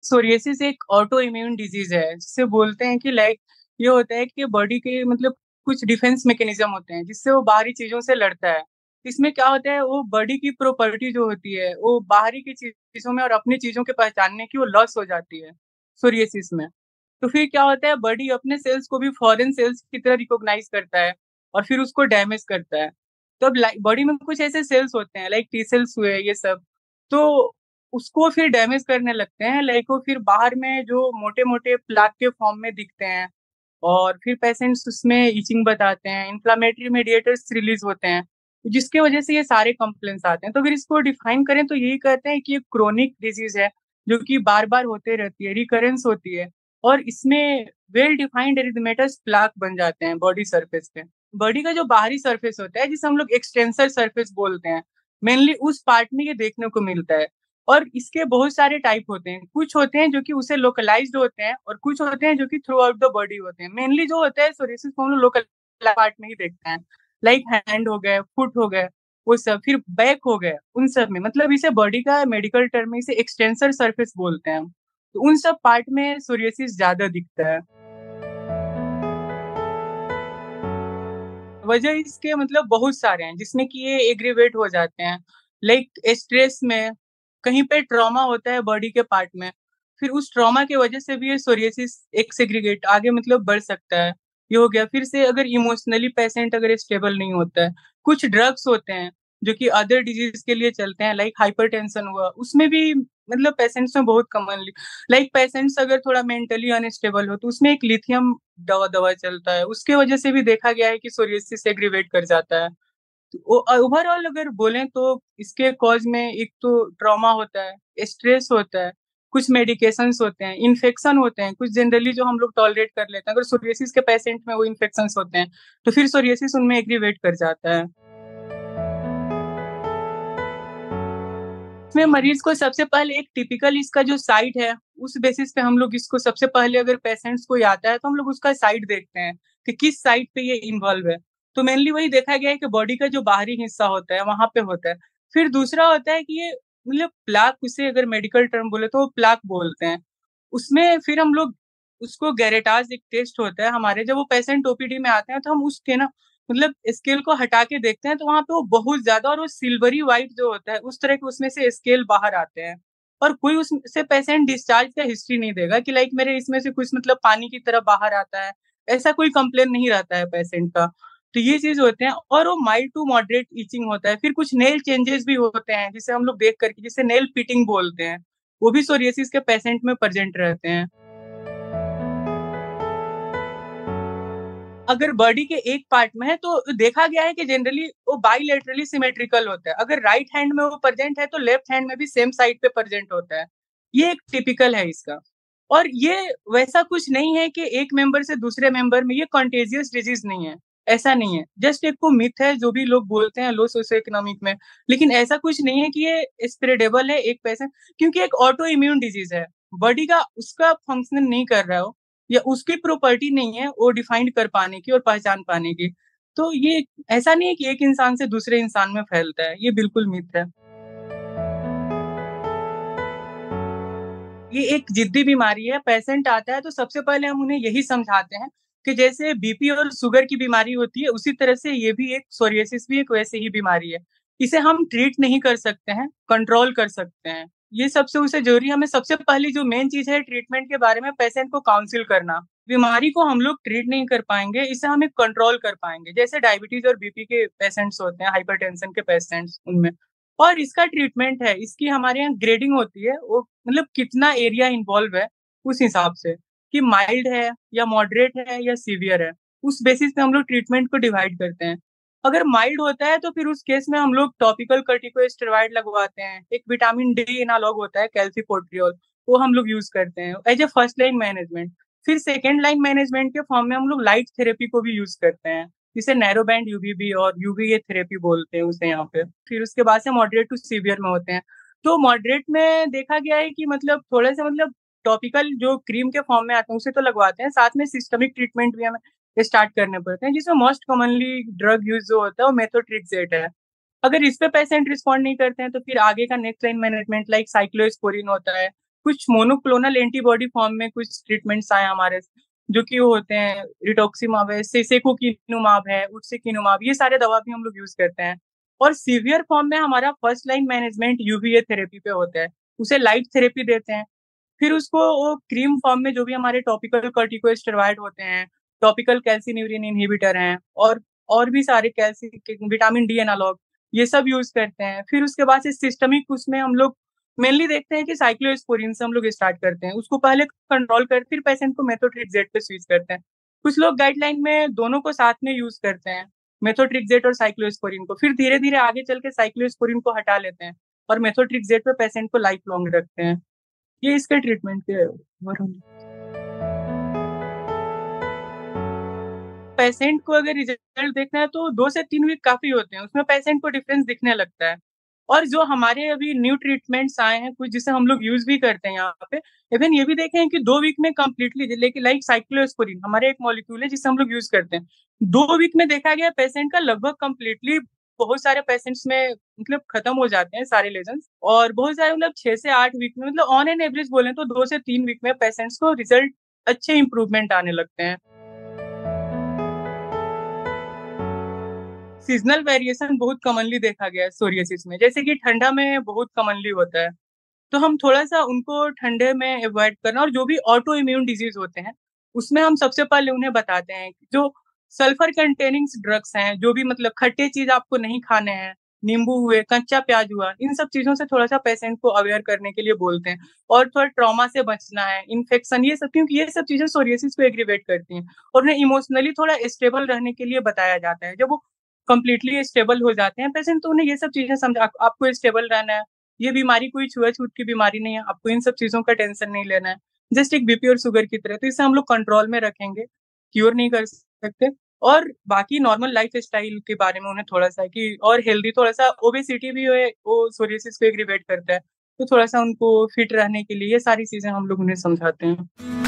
Psoriasis एक auto immune disease है जिससे बोलते हैं कि लाइक ये होता है कि बॉडी के मतलब कुछ डिफेंस मैकेनिज्म होते हैं जिससे वो बाहरी चीजों से लड़ता है। इसमें क्या होता है वो बॉडी की प्रॉपर्टी जो होती है वो बाहरी की चीजों में और अपनी चीजों के पहचानने की वो लॉस हो जाती है सोरियासिस में। तो फिर क्या होता है बॉडी अपने सेल्स को भी फॉरेन सेल्स की तरह रिकॉग्नाइज करता है और फिर उसको डैमेज करता है। तो अब बॉडी में कुछ ऐसे सेल्स होते हैं लाइक टी सेल्स हुए ये सब। तो उसको फिर डैमेज करने लगते हैं लाइक वो फिर बाहर में जो मोटे-मोटे प्लाक के फॉर्म में दिखते हैं और फिर पेशेंट्स उसमें इचिंग बताते हैं, इन्फ्लेमेटरी मेडिएटर्स रिलीज़ होते हैं, जिसकी वजह से ये सारे कंप्लेंट्स आते हैं। तो अगर इसको डिफाइन करें तो यही कहते हैं कि ये क्रोनिक डिज़ीज़ है, जो कि बार-बार होते रहती है, रिकरेंस होती है और इसमें वेल डिफाइंड एरिथमेटस प्लाक बन जाते हैं बॉडी सरफेस पे। बॉडी का जो बाहरी सरफेस होता है, जिसे हम लोग एक्सटेंसर सरफेस बोलते हैं, मेनली उस पार्ट में ये देखने को मिलता है। और इसके बहुत सारे टाइप होते हैं। कुछ होते हैं जो कि उसे लोकलाइज़्ड होते हैं और कुछ होते हैं जो कि थ्रू आउट द बॉडी होते हैं। मेनली जो होता है सोरियासिस को हम लोग लोकल पार्ट में ही देखते हैं। लाइक हैंड हो गए, फुट हो गए, वो सब। फिर बैक हो गए, उन सब में मतलब इसे बॉडी का मेडिकल टर्म में इसे एक्सटेंसर सरफेस बोलते हैं हम। तो उन सब पार्ट में सोरियासिस ज़्यादा दिखता है। वजह इसके मतलब बहुत सारे हैं जिसमें कि ये एग्रीवेट हो जाते हैं। लाइक स्ट्रेस में, कहीं पे ट्रॉमा होता है बॉडी के पार्ट में, फिर उस ट्रॉमा की वजह से भी ये सोरियासिस एक सेग्रीगेट आगे मतलब बढ़ सकता है। ये हो गया, फिर से अगर इमोशनली पेशेंट अगर स्टेबल नहीं होता है, कुछ ड्रग्स होते हैं जो कि अदर डिजीज़ के लिए चलते हैं लाइक हाइपरटेंशन हुआ, उसमें भी मतलब पेशेंट्स में बहुत कॉमनली लाइक पेशेंट्स अगर थोड़ा मेंटली अनस्टेबल हो तो उसमें एक लिथियम दवा दवा चलता है, उसके वजह से भी देखा गया है कि सोरियासिस एग्रीवेट कर जाता है। तो ओवरऑल अगर बोलें तो इसके कॉज़ में एक तो ट्रॉमा होता है, स्ट्रेस होता है, कुछ मेडिकेशंस होते हैं, इन्फेक्शन होते हैं, कुछ जनरली जो हम लोग टॉलरेट कर लेते हैं। अगर सोरियासिस के पेशेंट में वो इन्फेक्शंस होते हैं, तो फिर सोरियासिस उनमें एग्रीवेट कर जाता है। इसमें मरीज़ को सबसे पहले एक टिपिकल इसका जो साइट है, उस बेसिस पे हम लोग इसको सबसे पहले अगर पेशेंट्स कोई आता है, तो हम लोग उसका साइट देखते हैं कि किस साइट पे ये इन्वॉल्व है। तो मेनली वही देखा गया है कि बॉडी का जो बाहरी हिस्सा होता है, वहाँ पे होता है। फिर दूसरा होता है कि ये मतलब प्लाक उसे अगर मेडिकल टर्म बोले तो वो प्लाक बोलते हैं। उसमें फिर हम लोग उसको गेरेटाज़ एक टेस्ट होता है हमारे, जब वो पेशेंट ओपीडी में आते हैं, तो हम उसके ना मतलब स्केल को हटा के देखते हैं तो वहाँ पे वो बहुत ज़्यादा और वो सिल्वरी व्हाइट जो होता है, उस तरह के उसमें से स्केल बाहर आते हैं। और कोई उससे पेशेंट डिस्चार्ज का हिस्ट्री नहीं देगा कि लाइक मेरे इसमें से कुछ मतलब पानी की तरह बाहर आता है, ऐसा कोई कंप्लेन नहीं रहता है पेशेंट का। तो ये चीज़ होते हैं और वो माइल्ड टू मॉडरेट इचिंग होता है। फिर कुछ नेल चेंजेस भी होते हैं, जिसे हम लोग देख कर के जिसे नेल पिटिंग बोलते हैं, वो भी सोरियासिस के पेशेंट में प्रेज़ेंट रहते हैं। अगर बॉडी के एक पार्ट में है तो देखा गया है कि जनरली वो बाइलेटरली सिमेट्रिकल होता है। अगर राइट हैंड में वो प्रेज़ेंट है तो लेफ्ट हैंड में भी सेम साइड पे प्रेज़ेंट होता है। ये एक टिपिकल है इसका। और ये वैसा कुछ नहीं है कि एक मेंबर से दूसरे मेंबर में ये कंटेजियस डिजीज़ नहीं है, ऐसा नहीं है। जस्ट एक वो मिथ है जो भी लोग बोलते हैं लो सोशियो इकोनॉमिक में, लेकिन ऐसा कुछ नहीं है कि ये स्प्रेडेबल है एक पेशेंट, क्योंकि एक ऑटो इम्यून डिजीज़ है। बॉडी का उसका फंक्शन नहीं कर रहा है वो, या उसकी प्रॉपर्टी नहीं है वो डिफाइंड कर पाने की और पहचान पाने की। तो ये ऐसा नहीं है कि एक इंसान से दूसरे इंसान में फैलता है, ये बिल्कुल मिथ है। ये एक ज़िद्दी बीमारी है, पेशेंट आता है तो सबसे पहले हम उन्हें यही समझाते हैं कि जैसे बीपी और शुगर की बीमारी होती है, उसी तरह से ये भी एक सोरियासिस भी एक वैसे ही बीमारी है। इसे हम ट्रीट नहीं कर सकते हैं, कंट्रोल कर सकते हैं। ये सबसे उसे ज़रूरी है, हमें सबसे पहली जो मेन चीज़ है ट्रीटमेंट के बारे में पेशेंट को काउंसिल करना। बीमारी को हम लोग ट्रीट नहीं कर पाएँगे, इसे हम एक कंट्रोल कर पाएँगे। जैसे डायबिटीज़ और बीपी के पेशेंट्स होते हैं, हाइपरटेंशन के पेशेंट्स उनमें। और इसका ट्रीटमेंट है, इसकी हमारे यहाँ ग्रेडिंग होती है, वो मतलब कितना एरिया इन्वॉल्व है, उस हिसाब से, कि माइल्ड है या मॉडरेट है या सीवियर है। उस बेसिस पे हम लोग ट्रीटमेंट को डिवाइड करते हैं। अगर माइल्ड होता है तो फिर उस केस में हम लोग टॉपिकल कॉर्टिकोस्टेरॉइड लगवाते हैं। एक विटामिन डी एनालॉग होता है कैल्सिपोट्रियोल, वो हम लोग यूज़ करते हैं as a first line management. फिर सेकंड लाइन मैनेजमेंट के फॉर्म में हम लोग लाइट थेरेपी को भी यूज़ करते हैं। जिसे नैरो बैंड यूवीबी और यूवीए थेरेपी बोलते हैं उसे यहाँ पे। फिर उसके बाद से मॉडरेट टू सीवियर में होते हैं। तो मॉडरेट में देखा गया है कि मतलब थोड़े-से मतलब टॉपिकल जो क्रीम के फॉर्म में आते हैं उसे तो लगवाते हैं, साथ में सिस्टमिक ट्रीटमेंट भी हमें स्टार्ट करने पड़ते हैं, जिसमें मोस्ट कॉमनली ड्रग यूज़ जो होता है वो मेथोट्रेक्सेट है। अगर इस पे पेशेंट रिस्पॉन्ड नहीं करते हैं तो फिर आगे का next line management like cyclosporine होता है कुछ मोनोक्लोनल एंटीबॉडी फॉर्म में कुछ ट्रीटमेंट्स आए हमारे, जो कि वो होते हैं रिटोक्सिमाब है, सेकुकिनुमाब है, उटसिकिनुमाब, ये सारे दवा भी हम लोग यूज़ करते हैं। और सीवियर फॉर्म में हमारा first line management UVA therapy पे होता है, उसे लाइट थेरेपी देते हैं। फिर उसको वो क्रीम फॉर्म में जो भी हमारे टॉपिकल कॉर्टिकोस्टेरॉइड होते हैं, टॉपिकल कैल्सिन्यूरिन इनहिबिटर हैं और भी सारे विटामिन डी एनालॉग, ये सब यूज़ करते हैं। फिर उसके बाद से सिस्टमिक उसमें हम लोग मेनली देखते हैं कि साइक्लोस्पोरिन से हम लोग स्टार्ट करते हैं। उसको पहले कंट्रोल कर फिर पेशेंट को मेथोट्रेक्सेट पे स्विच करते हैं। कुछ लोग गाइडलाइन में दोनों को साथ में यूज़ करते हैं, मेथोट्रेक्सेट और साइक्लोस्पोरिन को। फिर धीरे-धीरे आगे चल के साइक्लोस्पोरिन को हटा लेते हैं और मेथोट्रेक्सेट पे पेशेंट को लाइफ लॉन्ग रखते हैं। ये इसके ट्रीटमेंट के ओवरऑल। पेशेंट को अगर रिजल्ट देखना है तो 2 से 3 वीक काफ़ी होते हैं, उसमें पेशेंट को डिफरेंस दिखने लगता है। और जो हमारे अभी न्यू ट्रीटमेंट्स आए हैं कुछ जिसे हम लोग यूज़ भी करते हैं यहाँ पे, इवन ये भी देखे हैं कि 2 वीक में कंप्लीटली लेकिन लाइक साइक्लोस्पोरिन हमारे एक मॉलिक्यूल है जिसे हम लोग यूज़ करते हैं। 2 वीक में देखा गया पेशेंट का लगभग कंप्लीटली बहुत सारे पेशेंट्स में मतलब खत्म हो जाते हैं सारे लेजन्स और बहुत सारे मतलब 6 से 8 वीक में मतलब ऑन एन एवरेज बोलें तो 2 से 3 वीक में पेशेंट्स को रिजल्ट अच्छे इम्प्रूवमेंट आने लगते हैं। सीज़नल वेरिएशन बहुत कॉमनली देखा गया है सोरियासिस में, जैसे कि ठंडा में बहुत कॉमनली होता है, तो हम थोड़ा-सा उनको ठंडे में अवॉइड करना और जो भी ऑटो इम्यून डिज़ीज़ होते हैं, उसमें हम सबसे पहले उन्हें बताते हैं कि जो सल्फर कंटेनिंग ड्रग्स हैं, जो भी मतलब खट्टे चीज़ आपको नहीं खाने हैं, नींबू हुए, कच्चा प्याज़ हुआ, इन सब चीज़ों से थोड़ा-सा पेशेंट को अवेयर करने के लिए बोलते हैं और थोड़ा ट्रॉमा से बचना है, इन्फेक्शन ये सब क्योंकि ये सब चीज़ें सोरियासिस को एग्रीवेट करती हैं और उन्हें इमोशनली थोड़ा स्टेबल रहने के लिए बताया जाता है। जब वो कंप्लीटली स्टेबल हो जाते हैं पेशेंट तो उन्हें ये सब चीज़ें आपको स्टेबल रहना है, ये बीमारी कोई छुआ-छूत की बीमारी नहीं है, आपको इन सब चीज़ों का टेंशन नहीं लेना है। जस्ट एक बीपी और शुगर की तरह, तो इसे हम लोग कंट्रोल में रखेंगे, क्यूर नहीं कर सकते और बाकी नॉर्मल लाइफ़स्टाइल के बारे में उन्हें थोड़ा-सा कि और हेल्दी थोड़ा-सा ओबेसिटी भी है, वो सोरियासिस को एग्रीवेट करता है, तो थोड़ा-सा उनको फिट रहने के लिए ये सारी चीज़ें हम लोग उन्हें समझाते हैं।